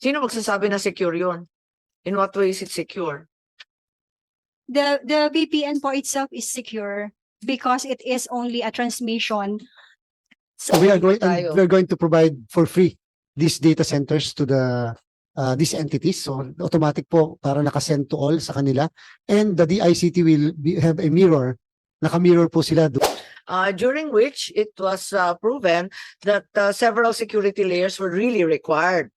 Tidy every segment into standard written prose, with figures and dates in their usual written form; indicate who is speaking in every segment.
Speaker 1: Sino magsasabi na secure yun? In what way is it secure?
Speaker 2: The VPN po itself is secure because it is only a transmission.
Speaker 3: So we are going
Speaker 1: Tayo.
Speaker 3: and we're going to provide for free these data centers to the these entities. So automatic po para nakasend to all sa kanila. And the DICT will have a mirror. Naka-mirror po sila doon.
Speaker 1: During which it was proven that several security layers were really required.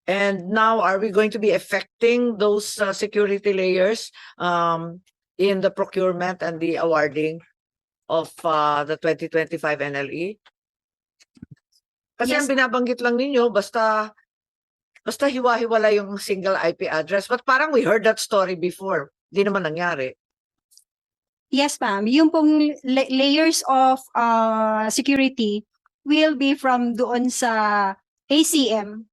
Speaker 1: And now, are we going to be affecting those security layers in the procurement and the awarding of the 2025 NLE? Kasi
Speaker 2: Yes.
Speaker 1: ang binabanggit lang ninyo, basta hiwa-hiwala yung single IP address. But parang we heard that story before. Di naman nangyari.
Speaker 2: Yes, ma'am. Yung pong layers of security will be from doon sa ACM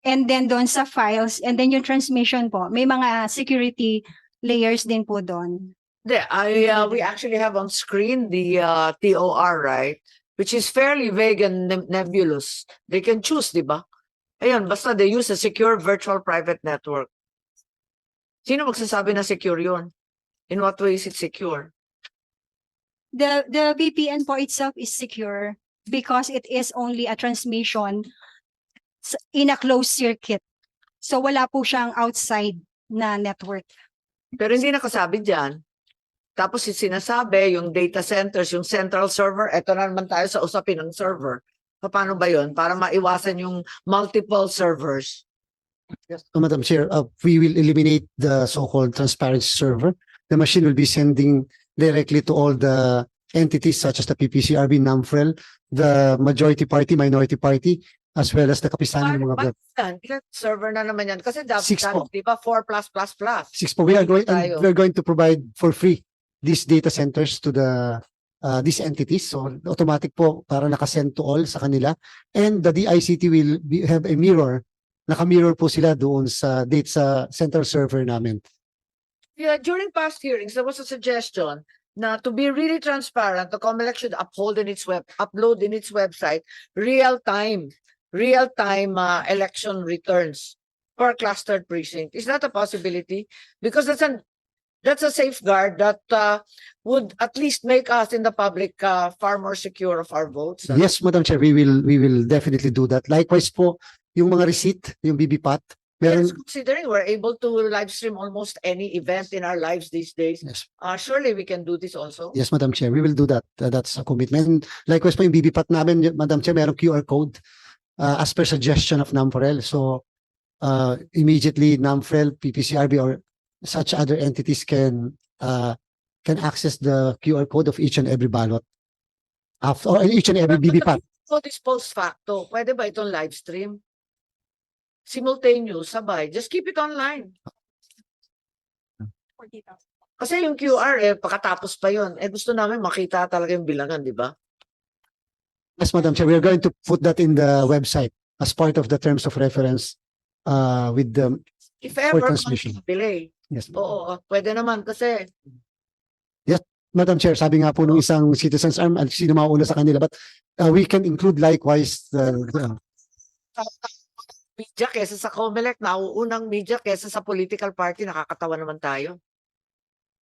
Speaker 2: and then doon sa files and then yung transmission po. May mga security layers din po doon.
Speaker 1: We actually have on screen the TOR, right? Which is fairly vague and nebulous. They can choose, di ba? Ayun, basta they use a secure virtual private network. Sino magsasabi na secure yun? In what way is it secure?
Speaker 2: The VPN po itself is secure because it is only a transmission in a closed circuit. So wala po siyang outside na network.
Speaker 1: Pero hindi nakasabi dyan. Tapos sinasabi yung data centers, yung central server, eto na naman tayo sa usapin ng server. Paano ba yun? Para maiwasan yung multiple servers.
Speaker 3: Yes. Madam Chair, we will eliminate the so-called transparency server. The machine will be sending directly to all the entities such as the PPCRB, NAMFREL, the majority party, minority party, as well as the kapisanan ng mga
Speaker 1: Ilan server na naman yan? Kasi dapat,
Speaker 3: 6 po.
Speaker 1: di ba, 4+++.
Speaker 3: 6 po. We are going
Speaker 1: Tayo.
Speaker 3: and we're going to provide for free these data centers to the these entities. So automatic po para nakasend to all sa kanila. And the DICT will have a mirror. Naka-mirror po sila doon sa central server namin.
Speaker 1: Yeah, during past hearings, there was a suggestion na to be really transparent, the COMELEC should upload in its website real-time election returns for clustered precinct. Is that a possibility? Because that's a safeguard that would at least make us in the public far more secure of our votes.
Speaker 3: Yes, Madam Chair, we will definitely do that. Likewise po, yung mga receipt, yung BBPAT, meron.
Speaker 1: Yes, considering we're able to live stream almost any event in our lives these days,
Speaker 3: Yes.
Speaker 1: surely we can do this also.
Speaker 3: Yes, Madam Chair, we will do that. That's a commitment. Likewise po yung BBPAT namin, Madam Chair, merong QR code as per suggestion of NAMFREL. So immediately NAMFREL, PPCRB, or such other entities can access the QR code of each and every ballot or each and every BBPAT.
Speaker 1: So this post facto, pwede ba itong live stream? Simultaneous, sabay. Just keep it online. Kasi yung QR, pagkatapos pa yun. Gusto namin makita talaga yung bilangan, di ba?
Speaker 3: Yes, Madam Chair, we are going to put that in the website as part of the terms of reference with the
Speaker 1: If ever,
Speaker 3: transmission.
Speaker 1: delay.
Speaker 3: Yes.
Speaker 1: Oo, pwede naman kasi
Speaker 3: Madam Chair, sabi nga po nung isang citizens arm, sino mauna sa kanila, but we can include likewise the
Speaker 1: media kesa sa COMELEC, nauunang media kesa sa political party, nakakatawa naman tayo.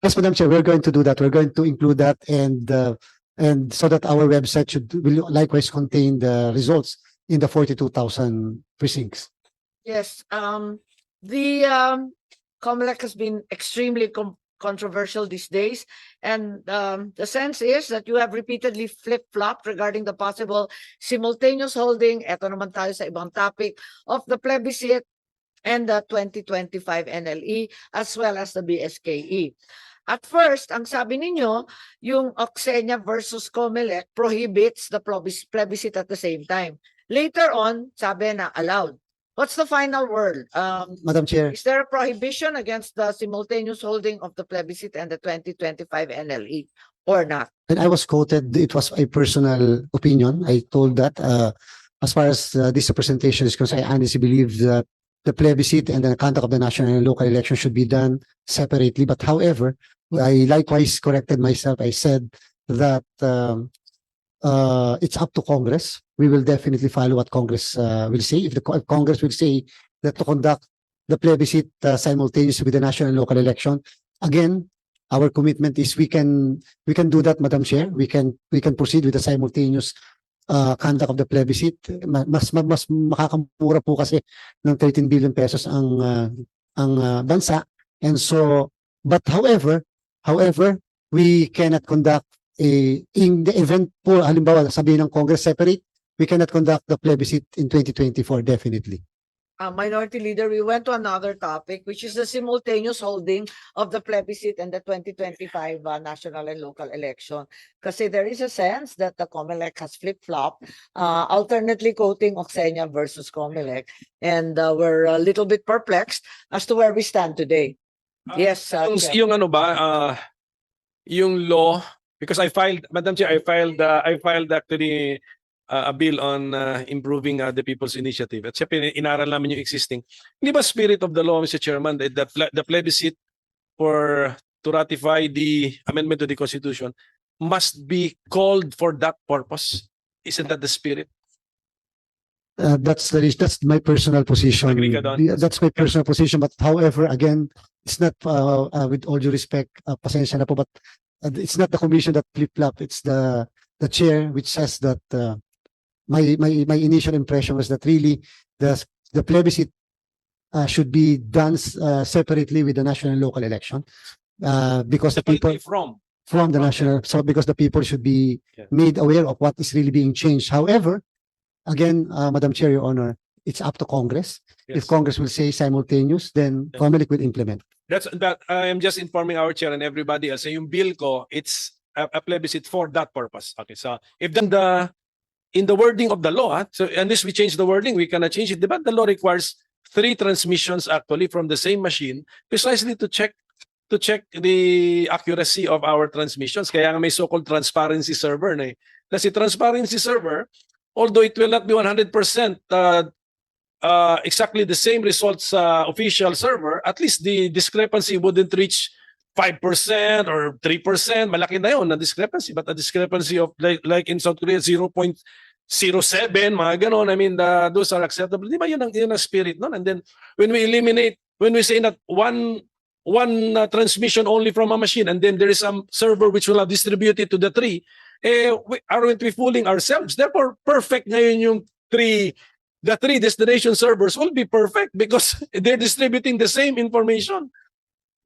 Speaker 3: Yes, Madam Chair, we're going to do that. We're going to include that and so that our website will likewise contain the results in the 42,000 precincts.
Speaker 1: Yes, the COMELEC has been extremely controversial these days, and the sense is that you have repeatedly flip-flopped regarding the possible simultaneous holding, eto naman tayo sa ibang topic, of the plebiscite and the 2025 NLE as well as the BSKE. At first, ang sabi ninyo, yung Oxenia versus COMELEC prohibits the plebiscite at the same time. Later on, sabi na allowed. What's the final word?
Speaker 3: Madam Chair,
Speaker 1: Is there a prohibition against the simultaneous holding of the plebiscite and the 2025 NLE or not?
Speaker 3: and I was quoted, it was a personal opinion. I told that as far as this representation is concerned, I honestly believe that the plebiscite and the conduct of the national and local election should be done separately. But however, I likewise corrected myself. I said that it's up to Congress we will definitely follow what Congress will say. If if Congress will say that to conduct the plebiscite simultaneously with the national and local election, again, our commitment is we can do that, Madam Chair. We can proceed with the simultaneous conduct of the plebiscite. Mas makakamura po kasi ng 13 billion pesos ang bansa. And so, but however, we cannot conduct in the event po, halimbawa, sabihin ng Congress separate, we cannot conduct the plebiscite in 2024, definitely.
Speaker 1: Minority Leader, we went to another topic, which is the simultaneous holding of the plebiscite and the 2025 national and local election. Kasi there is a sense that the COMELEC has flip-flopped, alternately quoting Oxenia versus COMELEC. And we're a little bit perplexed as to where we stand today. Yes, Chair.
Speaker 4: Yung ano ba, yung law, because I filed, Madam Chair, I filed actually a bill on improving the People's Initiative. At siyempre, inaral namin yung existing. Hindi ba spirit of the law, Mr. Chairman, that the plebiscite to ratify the amendment to the Constitution must be called for that purpose? Isn't that the spirit?
Speaker 3: That's my personal position.
Speaker 4: Agree ka doon?
Speaker 3: That's my personal position. But however, again, it's not with all due respect, pasensya na po, but it's not the commission that flip-flop. It's the chair which says that my initial impression was that really the plebiscite should be done separately with the national and local election because the people from the national, so because the people should be made aware of what is really being changed. However, again, Madam Chair, Your Honor, it's up to Congress.
Speaker 4: Yes.
Speaker 3: If Congress will say simultaneous, then COMELEC will implement.
Speaker 4: That I am just informing our chair and everybody else. Yung bill ko, it's a plebiscite for that purpose. Okay, so if then in the wording of the law, so unless we change the wording, we cannot change it. But the law requires 3 transmissions actually from the same machine, precisely to check the accuracy of our transmissions. Kaya nga may so-called transparency server na eh. Kasi transparency server, although it will not be 100% exactly the same results sa official server, at least the discrepancy wouldn't reach 5% or 3%. Malaki na yun na discrepancy. But a discrepancy of like in South Korea, 0.07, mga ganon. I mean, those are acceptable. Di ba yun ang spirit nun? And then when we say that one transmission only from a machine, and then there is some server which will have distributed to the 3, aren't we fooling ourselves? Therefore, perfect ngayon yung the 3 destination servers will be perfect because they're distributing the same information.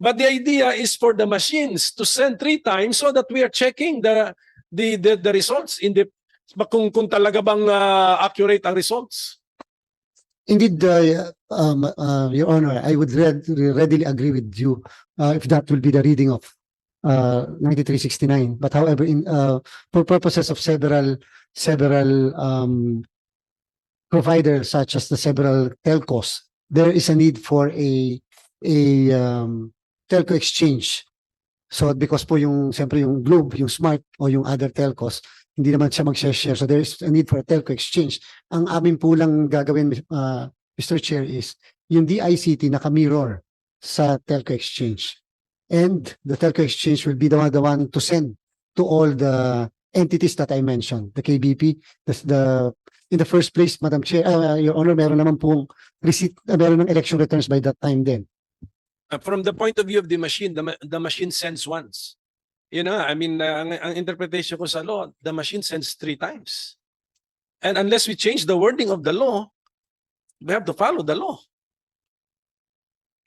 Speaker 4: But the idea is for the machines to send 3 times so that we are checking the results in the kung talaga bang accurate ang results.
Speaker 3: Indeed, Your Honor, I would readily agree with you if that will be the reading of 9369. But however, for purposes of several providers such as the several telcos, there is a need for a telco exchange. So because po siyempre yung Globe, yung Smart o yung other telcos, hindi naman siya mag-share. So there is a need for a telco exchange. Ang amin po lang gagawin, Mr. Chair, is yung DICT naka-mirror sa telco exchange. And the telco exchange will be the one to send to all the entities that I mentioned. The KBP, in the first place, Madam Chair, Your Honor, meron naman pong receipt, meron ng election returns by that time then.
Speaker 4: From the point of view of the machine, the machine sends once. You know, I mean, ang interpretation ko sa law, the machine sends 3 times. And unless we change the wording of the law, we have to follow the law.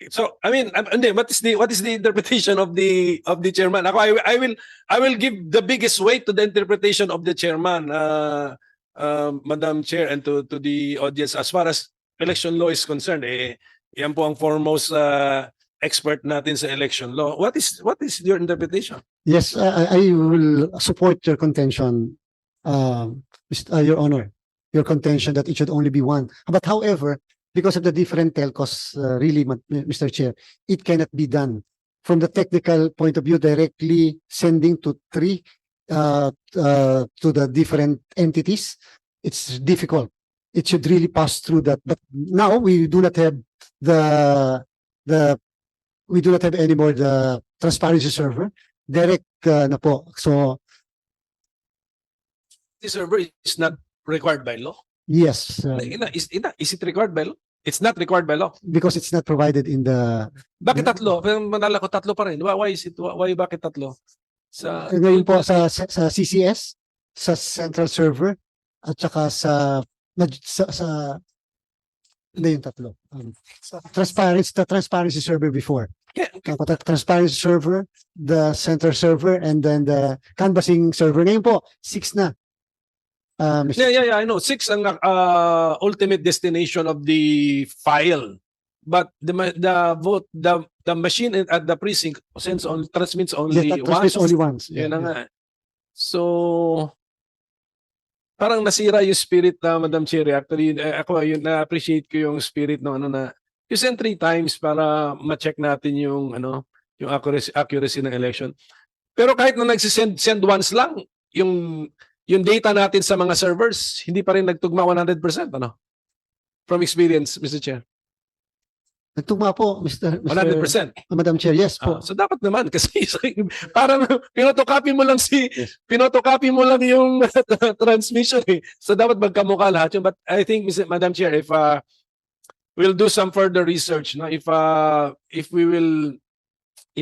Speaker 4: So, I mean, what is the interpretation of the chairman? I will give the biggest weight to the interpretation of the chairman, Madam Chair, and to the audience as far as election law is concerned. Yan po ang foremost expert natin sa election law. What is your interpretation?
Speaker 3: Yes, I will support your contention, Your Honor, your contention that it should only be 1. But however, because of the different telcos, really, Mr. Chair, it cannot be done. From the technical point of view, directly sending to 3 to the different entities, it's difficult. It should really pass through that. But now we do not have we do not have anymore the transparency server. Direct na po. So
Speaker 4: the server is not required by law?
Speaker 3: Yes,
Speaker 4: Is it required by law? It's not required by law.
Speaker 3: because it's not provided in the
Speaker 4: Bakit tatlo? Pero manala ko tatlo pa rin. Why bakit tatlo? Sa
Speaker 3: ngayon po sa CCS, sa central server, at saka ano yung tatlo? Transparency server before. Transparency server, the center server, and then the canvassing server. Ngayon po, 6 na.
Speaker 4: Yeah, I know. 6 ang ultimate destination of the file. But the machine at the precinct transmits only
Speaker 3: Yes, that transmits only once.
Speaker 4: Yan na nga. So, parang nasira yung spirit na Madam Chair. Actually, ako yun, na-appreciate ko yung spirit no ano na you send 3 times para ma-check natin yung yung accuracy ng election. Pero kahit na send once lang, yung data natin sa mga servers, hindi pa rin nagtugma 100%, From experience, Mr. Chair.
Speaker 3: Nagtugma po,
Speaker 4: 100%.
Speaker 3: Madam Chair, yes po.
Speaker 4: So dapat naman kasi parang pinotocopy mo lang yung transmission eh. So dapat magkamukha lahat yun. But I think, Madam Chair, if we'll do some further research, no? If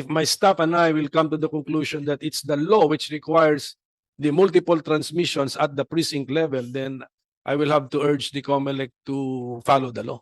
Speaker 4: my staff and I will come to the conclusion that it's the law which requires the multiple transmissions at the precinct level, then I will have to urge the COMELEC to follow the law.